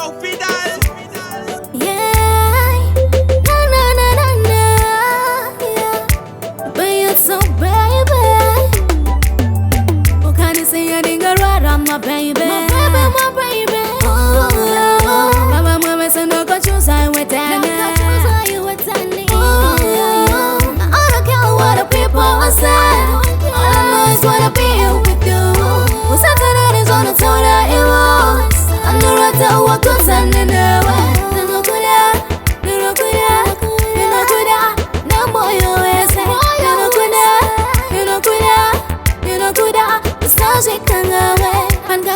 Yo, Fidel. Yeah, na na na na na, yeah. But you're so baby. Oh, can you say you're my baby? My baby, my baby. Oh, mama, mama, so no go choose I with that. I don't care what the people say. All I know is wanna be with you. What's that is on the town that it was. I'm the right to walk on Sunday now.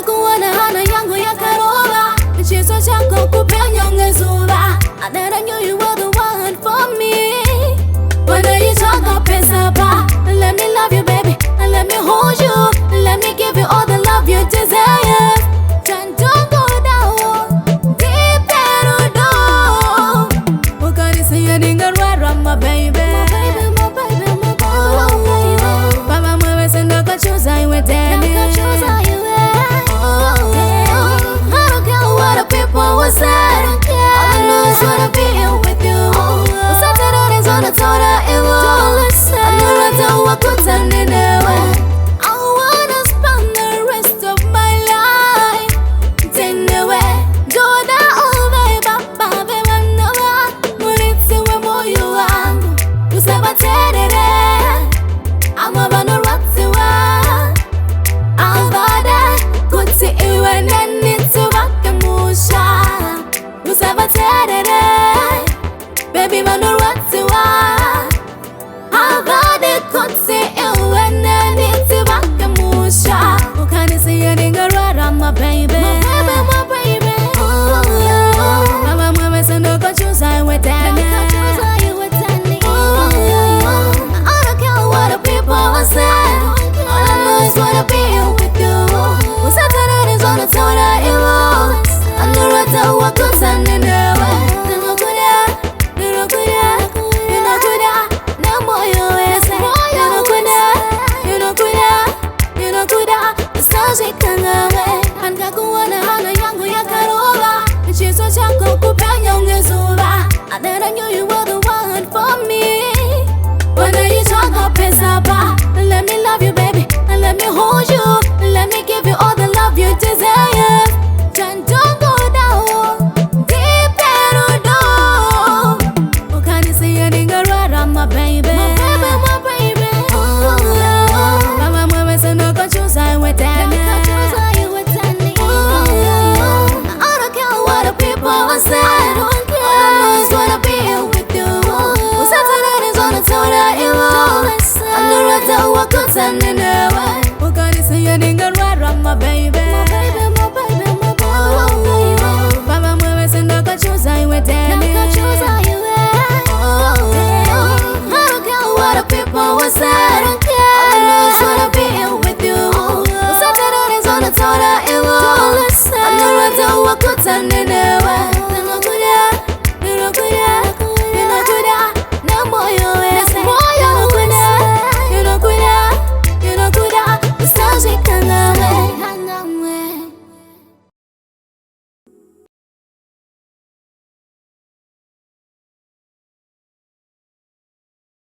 Kuona hana yangu ya karoba, mchezo chako kupenya ngezuba, adera nyoyo